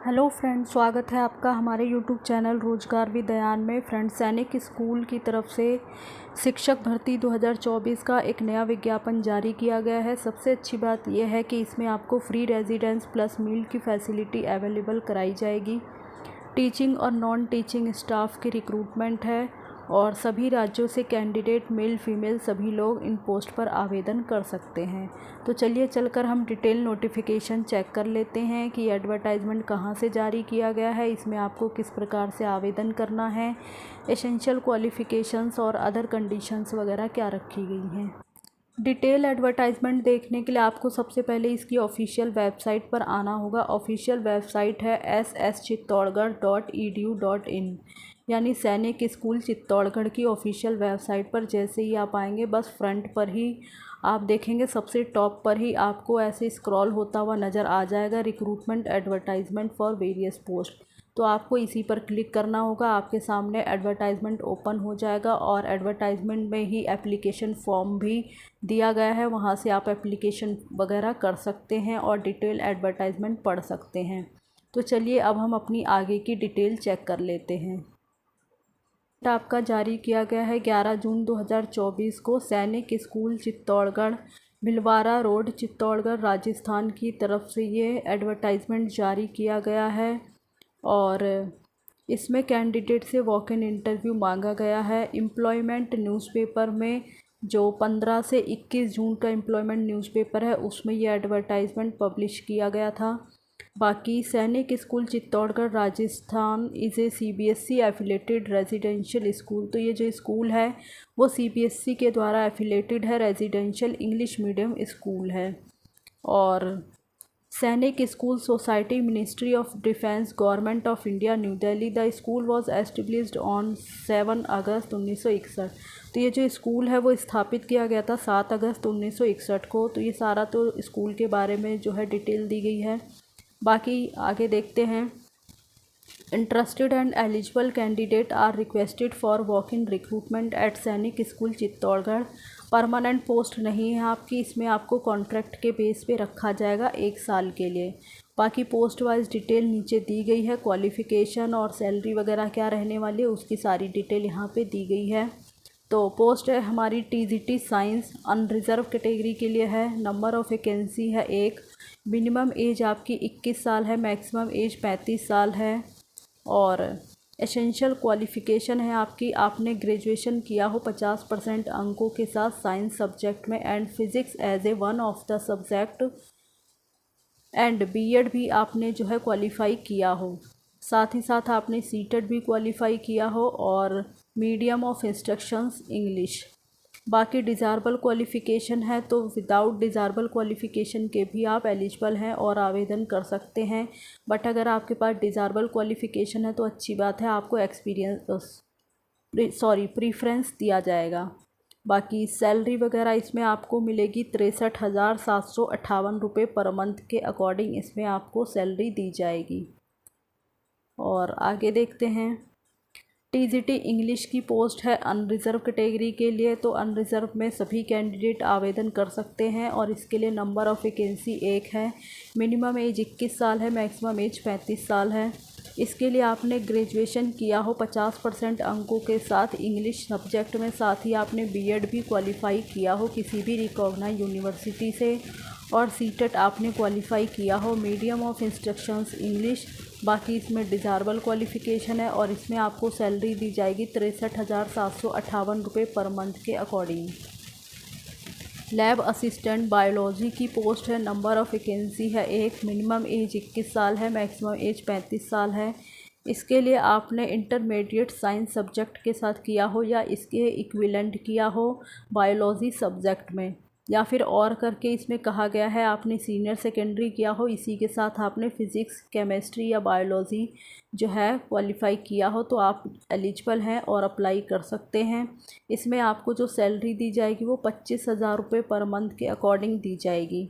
Hello friends, स्वागत है आपका हमारे यूट्यूब चैनल रोजगार विदयान में। फ्रेंड्स, सैनिक स्कूल की तरफ से शिक्षक भर्ती 2024 का एक नया विज्ञापन जारी किया गया है। सबसे अच्छी बात यह है कि इसमें आपको फ्री रेजिडेंस प्लस मील की फैसिलिटी अवेलेबल कराई जाएगी। टीचिंग और नॉन टीचिंग स्टाफ की रिक्रूटमेंट है और सभी राज्यों से कैंडिडेट मेल फीमेल सभी लोग इन पोस्ट पर आवेदन कर सकते हैं। तो चलिए चलकर हम डिटेल नोटिफिकेशन चेक कर लेते हैं कि एडवर्टाइजमेंट कहाँ से जारी किया गया है, इसमें आपको किस प्रकार से आवेदन करना है, एसेंशियल क्वालिफ़िकेशंस और अदर कंडीशंस वगैरह क्या रखी गई हैं। डिटेल एडवर्टाइजमेंट देखने के लिए आपको सबसे पहले इसकी ऑफिशियल वेबसाइट पर आना होगा। ऑफिशियल वेबसाइट है ss.chittorgarh.edu.in, यानी सैनिक स्कूल चित्तौड़गढ़ की ऑफिशियल वेबसाइट पर जैसे ही आप आएंगे, बस फ्रंट पर ही आप देखेंगे, सबसे टॉप पर ही आपको ऐसे स्क्रॉल होता हुआ नज़र आ जाएगा recruitment advertisement for various post. तो आपको इसी पर क्लिक करना होगा। आपके सामने एडवर्टाइजमेंट ओपन हो जाएगा और एडवर्टाइजमेंट में ही एप्लीकेशन फॉर्म भी दिया गया है, वहाँ से आप एप्लीकेशन वगैरह कर सकते हैं और डिटेल एडवर्टाइजमेंट पढ़ सकते हैं। तो चलिए अब हम अपनी आगे की डिटेल चेक कर लेते हैं। आपका जारी किया गया है 11 जून 2024 को सैनिक स्कूल चित्तौड़गढ़, भिलवाड़ा रोड, चित्तौड़गढ़, राजस्थान की तरफ से ये एडवर्टाइजमेंट जारी किया गया है और इसमें कैंडिडेट से वॉक इन इंटरव्यू मांगा गया है। एम्प्लॉयमेंट न्यूज़पेपर में जो 15 से 21 जून का एम्प्लॉयमेंट न्यूज़पेपर है उसमें ये एडवर्टाइजमेंट पब्लिश किया गया था। बाकी सैनिक school Chittorgarh Rajasthan is a CBSE affiliated residential school. तो ये जो स्कूल है वो CBSE के द्वारा एफिलेटेड है, रेजिडेंशियल इंग्लिश मीडियम स्कूल है। और सैनिक school society, ministry of defence, government of India, new Delhi. The school was established on 7 अगस्त 1961। तो ये जो स्कूल है वो स्थापित किया गया था 7 अगस्त 1961 को। तो ये सारा तो स्कूल के बारे में जो है डिटेल दी गई है। बाकी आगे देखते हैं। Interested and eligible candidate are requested for walk in recruitment at Sainik school Chittorgarh. Permanent post नहीं है आपकी, इसमें आपको कॉन्ट्रैक्ट के बेस पे रखा जाएगा 1 साल के लिए। बाकी पोस्ट वाइज डिटेल नीचे दी गई है, क्वालिफ़िकेशन और सैलरी वगैरह क्या रहने वाली है उसकी सारी डिटेल यहाँ पे दी गई है। तो पोस्ट है हमारी TGT साइंस अनरिज़र्व कैटेगरी के लिए है। नंबर ऑफ़ वैकेंसी है 1। मिनिमम एज आपकी 21 साल है, मैक्सिमम एज 35 साल है। और एसेंशियल क्वालिफ़िकेशन है आपकी, आपने ग्रेजुएशन किया हो 50% अंकों के साथ साइंस सब्जेक्ट में and physics as a one of the subject, and B.Ed भी आपने जो है क्वालिफ़ाई किया हो। साथ ही साथ आपने C.Ted भी क्वालिफ़ाई किया हो और मीडियम ऑफ इंस्ट्रक्शंस इंग्लिश। बाकी डिज़ायरेबल क्वालिफ़िकेशन है तो विदाउट डिज़ायरेबल क्वालिफ़िकेशन के भी आप एलिजिबल हैं और आवेदन कर सकते हैं। बट अगर आपके पास डिज़ायरेबल क्वालिफ़िकेशन है तो अच्छी बात है, आपको प्रीफ्रेंस दिया जाएगा। बाकी सैलरी वगैरह इसमें आपको मिलेगी 63,758 रुपये पर मंथ के अकॉर्डिंग इसमें आपको सैलरी दी जाएगी। और आगे देखते हैं। TGT इंग्लिश की पोस्ट है अनरिज़र्व कैटेगरी के लिए। तो अनरिज़र्व में सभी कैंडिडेट आवेदन कर सकते हैं और इसके लिए नंबर ऑफ़ वैकेंसी 1 है। मिनिमम एज 21 साल है, मैक्सिमम एज 35 साल है। इसके लिए आपने ग्रेजुएशन किया हो 50% अंकों के साथ इंग्लिश सब्जेक्ट में, साथ ही आपने B.Ed भी क्वालिफ़ाई किया हो किसी भी रिकॉग्नाइज यूनिवर्सिटी से, और C.Ted आपने क्वालिफ़ाई किया हो मीडियम ऑफ इंस्ट्रक्शंस इंग्लिश। बाकी इसमें डिज़ायरेबल क्वालिफ़िकेशन है और इसमें आपको सैलरी दी जाएगी 63,758 रुपये पर मंथ के अकॉर्डिंग। लैब असिस्टेंट बायोलॉजी की पोस्ट है। नंबर ऑफ़ वैकेंसी है 1। मिनिमम एज 21 साल है, मैक्सिमम एज 35 साल है। इसके लिए आपने इंटरमीडिएट साइंस सब्जेक्ट के साथ किया हो या इसके इक्विवेलेंट किया हो बायोलॉजी सब्जेक्ट में, या फिर और करके इसमें कहा गया है आपने सीनियर सेकेंडरी किया हो, इसी के साथ आपने फ़िज़िक्स, केमिस्ट्री या बायोलॉजी जो है क्वालिफ़ाई किया हो तो आप एलिजिबल हैं और अप्लाई कर सकते हैं। इसमें आपको जो सैलरी दी जाएगी वो 25,000 रुपये पर मंथ के अकॉर्डिंग दी जाएगी।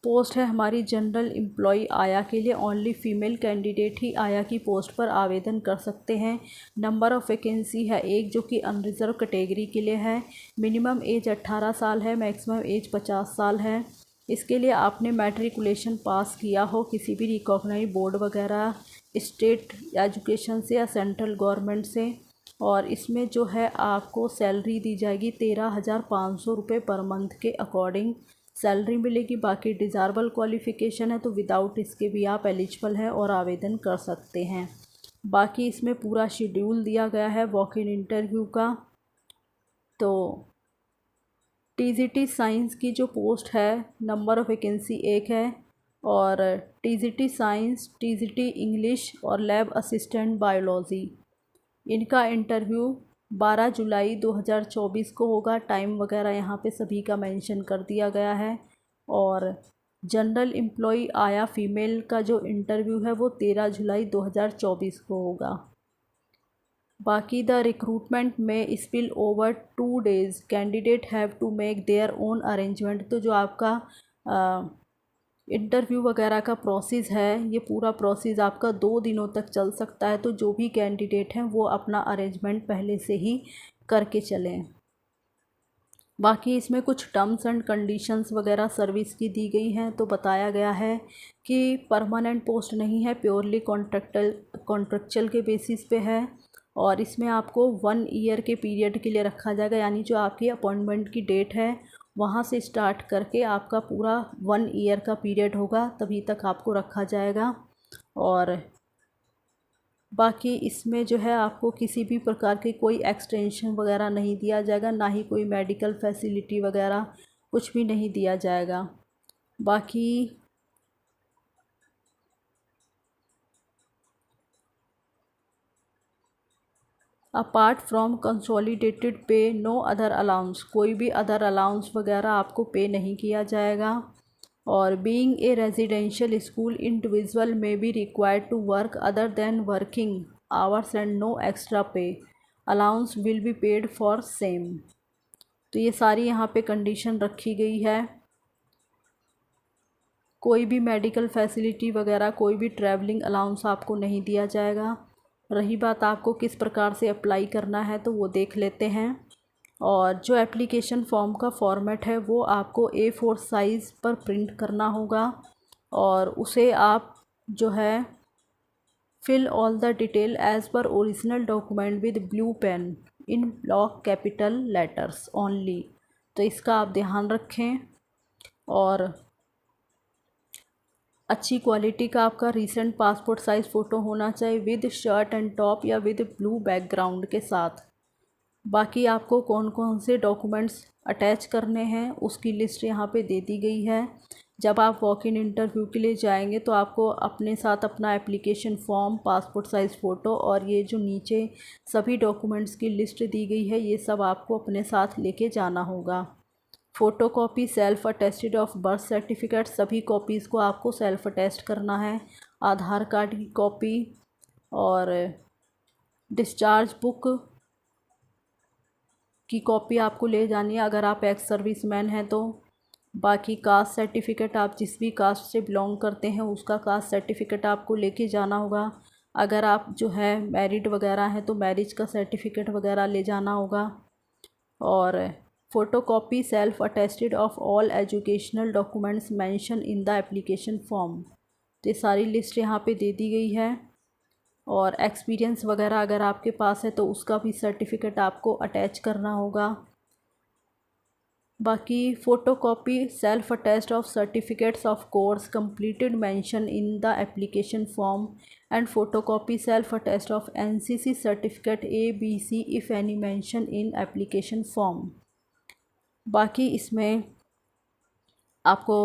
पोस्ट है हमारी जनरल एम्प्लॉय आया के लिए। ओनली फीमेल कैंडिडेट ही आया की पोस्ट पर आवेदन कर सकते हैं। नंबर ऑफ़ वैकेंसी है 1 जो कि अनरिज़र्व कैटेगरी के लिए है। मिनिमम एज 18 साल है, मैक्सिमम एज 50 साल है। इसके लिए आपने मैट्रिकुलेशन पास किया हो किसी भी रिकॉग्नाइज बोर्ड वगैरह, स्टेट एजुकेशन से या सेंट्रल गवर्नमेंट से। और इसमें जो है आपको सैलरी दी जाएगी 13,500 रुपये पर मंथ के अकॉर्डिंग सैलरी मिलेगी। बाकी डिज़ायरेबल क्वालिफ़िकेशन है तो विदाउट इसके भी आप एलिजिबल हैं और आवेदन कर सकते हैं। बाकी इसमें पूरा शेड्यूल दिया गया है वॉक इन इंटरव्यू का। तो टीजीटी साइंस की जो पोस्ट है, नंबर ऑफ़ वैकेंसी 1 है। और टीजीटी साइंस, टीजीटी इंग्लिश और लैब असिस्टेंट बायोलॉजी, इनका इंटरव्यू 12 जुलाई 2024 को होगा। टाइम वगैरह यहाँ पे सभी का मेंशन कर दिया गया है। और जनरल एम्प्लॉय आया फीमेल का जो इंटरव्यू है वो 13 जुलाई 2024 को होगा। बाकी द रिक्रूटमेंट में spill over 2 days, candidate have to make their own arrangement. तो जो आपका इंटरव्यू वगैरह का प्रोसेस है, ये पूरा प्रोसेस आपका 2 दिनों तक चल सकता है। तो जो भी कैंडिडेट हैं वो अपना अरेंजमेंट पहले से ही करके चलें। बाकी इसमें कुछ टर्म्स एंड कंडीशंस वगैरह सर्विस की दी गई हैं। तो बताया गया है कि परमानेंट पोस्ट नहीं है, प्योरली कॉन्ट्रेक्चुअल के बेसिस पे है। और इसमें आपको 1 ईयर के पीरियड के लिए रखा जाएगा, यानी जो आपकी अपॉइंटमेंट की डेट है वहाँ से स्टार्ट करके आपका पूरा 1 ईयर का पीरियड होगा, तभी तक आपको रखा जाएगा। और बाकी इसमें जो है आपको किसी भी प्रकार की कोई एक्सटेंशन वगैरह नहीं दिया जाएगा, ना ही कोई मेडिकल फैसिलिटी वगैरह कुछ भी नहीं दिया जाएगा। बाकी अपार्ट फ्रॉम कंसोलिडेटेड पे नो अदर अलाउंस, कोई भी अदर अलाउंस वगैरह आपको पे नहीं किया जाएगा। और being a residential school individual में be required to work other than working hours and no extra pay, allowance will be paid for same. तो ये सारी यहाँ पे कंडीशन रखी गई है। कोई भी मेडिकल फैसिलिटी वगैरह, कोई भी ट्रैवलिंग अलाउंस आपको नहीं दिया जाएगा। रही बात आपको किस प्रकार से अप्लाई करना है तो वो देख लेते हैं। और जो एप्लीकेशन फॉर्म का फॉर्मेट है वो आपको A4 साइज़ पर प्रिंट करना होगा। और उसे आप जो है fill all the detail as per original document with blue pen in block capital letters only. तो इसका आप ध्यान रखें। और अच्छी क्वालिटी का आपका रीसेंट पासपोर्ट साइज़ फ़ोटो होना चाहिए विद शर्ट एंड टॉप या विद ब्लू बैकग्राउंड के साथ। बाकी आपको कौन कौन से डॉक्यूमेंट्स अटैच करने हैं उसकी लिस्ट यहाँ पे दे दी गई है। जब आप वॉक इन इंटरव्यू के लिए जाएंगे तो आपको अपने साथ अपना application form, passport size photo और ये जो नीचे सभी डॉक्यूमेंट्स की लिस्ट दी गई है ये सब आपको अपने साथ लेके जाना होगा। Photocopy self attested of birth certificate, सभी कॉपीज़ को आपको सेल्फ़ अटेस्ट करना है। आधार कार्ड की कॉपी और डिस्चार्ज बुक की कॉपी आपको ले जानी है अगर आप एक्स सर्विसमैन हैं तो। बाकी कास्ट सर्टिफिकेट, आप जिस भी कास्ट से बिलोंग करते हैं उसका कास्ट सर्टिफिकेट आपको लेके जाना होगा। अगर आप जो है मैरिड वगैरह हैं तो मैरिज का सर्टिफिकेट वगैरह ले जाना होगा। और photocopy self attested of all educational documents mention in the application form. तो ये सारी लिस्ट यहाँ पे दे दी गई है। और एक्सपीरियंस वगैरह अगर आपके पास है तो उसका भी सर्टिफिकेट आपको अटैच करना होगा। बाकी photocopy self attest of certificates of course completed mention in the application form and photocopy self attest of NCC certificate ABC if any mention in application form. बाकी इसमें आपको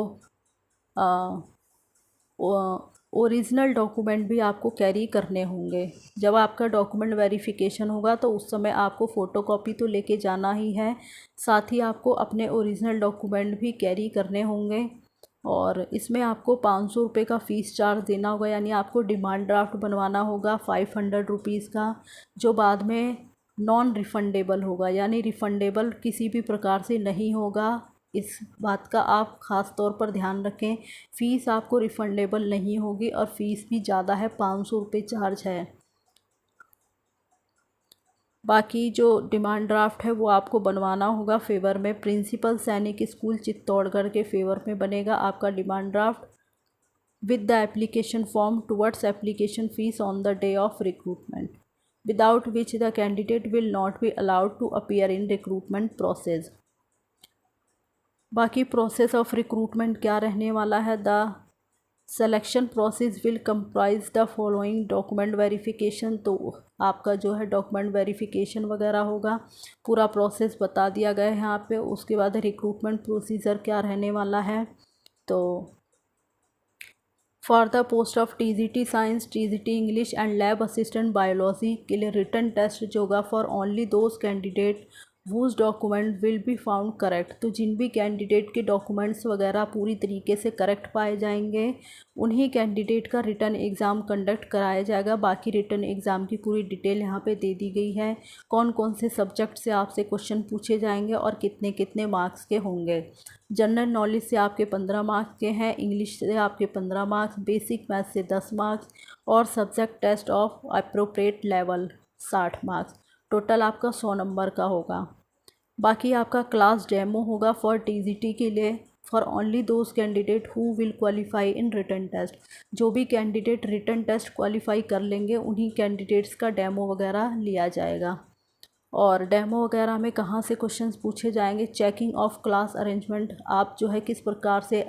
ओरिजिनल डॉक्यूमेंट भी आपको carry करने होंगे। जब आपका डॉक्यूमेंट वेरिफिकेशन होगा तो उस समय आपको फ़ोटोकॉपी तो लेके जाना ही है, साथ ही आपको अपने ओरिजिनल डॉक्यूमेंट भी कैरी करने होंगे। और इसमें आपको 500 रुपये का फ़ीस चार्ज देना होगा, यानी आपको डिमांड ड्राफ्ट बनवाना होगा 500 रुपीज़ का, जो बाद में नॉन रिफ़ंडेबल होगा, यानी रिफ़ंडेबल किसी भी प्रकार से नहीं होगा। इस बात का आप ख़ास तौर पर ध्यान रखें। फ़ीस आपको रिफ़ंडेबल नहीं होगी और फ़ीस भी ज़्यादा है, 500 रुपये चार्ज है। बाकी जो डिमांड ड्राफ्ट है वो आपको बनवाना होगा फेवर में प्रिंसिपल सैनिक स्कूल चित्तौड़गढ़ के फेवर में बनेगा आपका demand draft with the application form towards application fees on the day of recruitment, without which the candidate will not be allowed to appear in recruitment process. बाकी process of recruitment क्या रहने वाला है। The selection process will comprise the following document verification, तो आपका जो है document verification वगैरह होगा, पूरा प्रोसेस बता दिया गया है यहाँ पे। उसके बाद रिक्रूटमेंट प्रोसीजर क्या रहने वाला है, तो for the post of TGT science, TGT English and lab assistant biology के लिए रिटन टेस्ट जो होगा for only those candidate whose document will be found correct, तो जिन भी कैंडिडेट के डॉक्यूमेंट्स वगैरह पूरी तरीके से करेक्ट पाए जाएंगे उन्हीं कैंडिडेट का रिटन एग्ज़ाम कंडक्ट कराया जाएगा। बाकी रिटन एग्ज़ाम की पूरी डिटेल यहाँ पे दे दी गई है, कौन कौन से सब्जेक्ट से आपसे क्वेश्चन पूछे जाएंगे और कितने कितने मार्क्स के होंगे। जनरल नॉलेज से आपके 15 मार्क्स के हैं, इंग्लिश से आपके 15 मार्क्स, बेसिक मैथ से 10 मार्क्स और subject test of appropriate level 60 marks, total आपका 100 नंबर का होगा। बाकी आपका क्लास डेमो होगा फॉर टीजीटी के लिए for only those candidate who will qualify in written test, जो भी कैंडिडेट रिटन टेस्ट क्वालिफाई कर लेंगे उन्हीं कैंडिडेट्स का डेमो वगैरह लिया जाएगा। और डेमो वगैरह में कहाँ से क्वेश्चंस पूछे जाएंगे, चेकिंग ऑफ क्लास अरेंजमेंट, आप जो है किस प्रकार से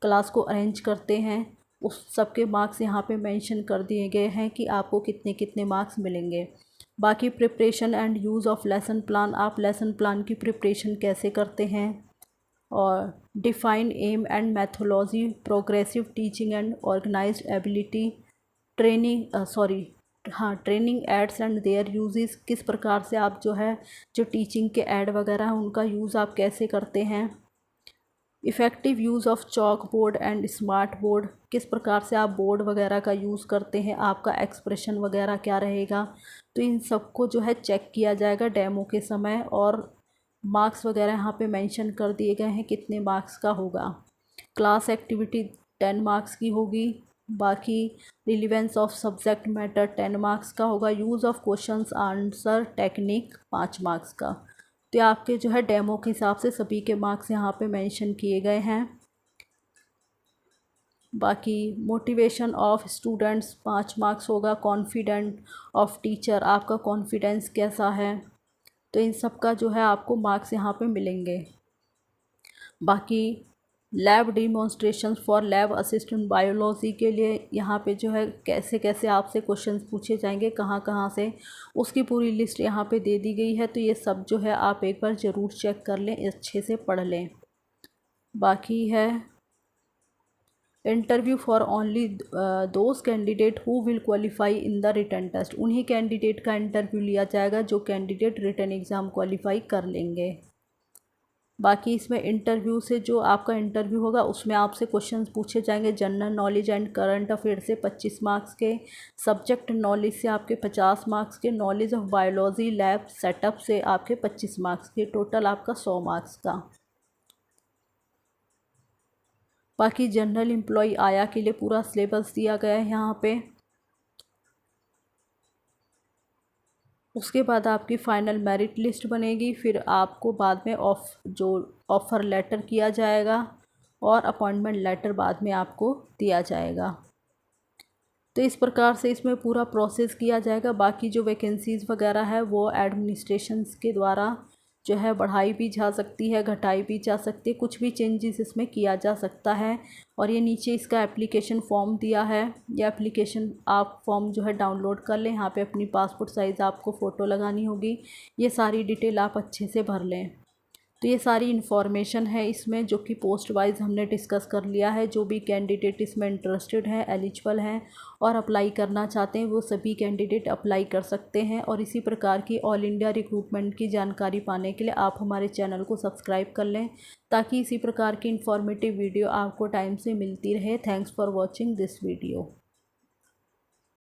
क्लास को अरेंज करते हैं उस सबके मार्क्स यहाँ पे मेंशन कर दिए गए हैं कि आपको कितने कितने मार्क्स मिलेंगे। बाकी preparation and use of lesson plan, आप लेसन प्लान की प्रिपरेशन कैसे करते हैं। और define aim and methodology, progressive teaching and organised ability, training aids and their uses, किस प्रकार से आप जो है जो टीचिंग के ऐड वगैरह हैं उनका यूज़ आप कैसे करते हैं। Effective use of chalk board and smart board, किस प्रकार से आप बोर्ड वगैरह का यूज़ करते हैं, आपका एक्सप्रेशन वगैरह क्या रहेगा, तो इन सबको जो है चेक किया जाएगा डेमो के समय। और मार्क्स वगैरह यहाँ पे मेंशन कर दिए गए हैं कितने मार्क्स का होगा। क्लास एक्टिविटी 10 मार्क्स की होगी। बाकी relevance of subject matter 10 marks का होगा। Use of questions answer technique 5 marks का। तो आपके जो है डेमो के हिसाब से सभी के मार्क्स यहाँ पे मेंशन किए गए हैं। बाकी मोटिवेशन ऑफ स्टूडेंट्स 5 मार्क्स होगा। कॉन्फिडेंट ऑफ टीचर, आपका कॉन्फिडेंस कैसा है, तो इन सब का जो है आपको मार्क्स यहाँ पे मिलेंगे। बाकी lab demonstration for lab assistant biology के लिए यहाँ पे जो है कैसे कैसे आपसे क्वेश्चंस पूछे जाएंगे, कहाँ कहाँ से, उसकी पूरी लिस्ट यहाँ पे दे दी गई है। तो ये सब जो है आप एक बार ज़रूर चेक कर लें, अच्छे से पढ़ लें। बाकी है interview for only those candidate who will qualify in the written test, उन्हीं कैंडिडेट का इंटरव्यू लिया जाएगा जो कैंडिडेट रिटन एग्ज़ाम क्वालिफाई कर लेंगे। बाकी इसमें इंटरव्यू से जो आपका इंटरव्यू होगा उसमें आपसे क्वेश्चंस पूछे जाएंगे general knowledge and current affair से 25 मार्क्स के, सब्जेक्ट नॉलेज से आपके 50 मार्क्स के, knowledge of biology lab setup से आपके 25 मार्क्स के, टोटल आपका 100 मार्क्स का। बाकी जनरल एम्प्लॉय आया के लिए पूरा सिलेबस दिया गया है यहाँ पे। उसके बाद आपकी फ़ाइनल मेरिट लिस्ट बनेगी, फिर आपको बाद में ऑफ़र लेटर किया जाएगा और अपॉइंटमेंट लेटर बाद में आपको दिया जाएगा। तो इस प्रकार से इसमें पूरा प्रोसेस किया जाएगा। बाकी जो वैकेंसीज़ वगैरह है वो एडमिनिस्ट्रेशंस के द्वारा जो है बढ़ाई भी जा सकती है, घटाई भी जा सकती है, कुछ भी चेंजेस इसमें किया जा सकता है। और ये नीचे इसका एप्लीकेशन फॉर्म दिया है, ये एप्लीकेशन आप फॉर्म जो है डाउनलोड कर लें। यहाँ पे अपनी पासपोर्ट साइज़ आपको फ़ोटो लगानी होगी, ये सारी डिटेल आप अच्छे से भर लें। तो ये सारी इन्फॉर्मेशन है इसमें जो कि पोस्ट वाइज हमने डिस्कस कर लिया है। जो भी कैंडिडेट इसमें इंटरेस्टेड हैं, एलिजिबल हैं और अप्लाई करना चाहते हैं वो सभी कैंडिडेट अप्लाई कर सकते हैं। और इसी प्रकार की ऑल इंडिया रिक्रूटमेंट की जानकारी पाने के लिए आप हमारे चैनल को सब्सक्राइब कर लें ताकि इसी प्रकार की इन्फॉर्मेटिव वीडियो आपको टाइम से मिलती रहे। Thanks for watching this video.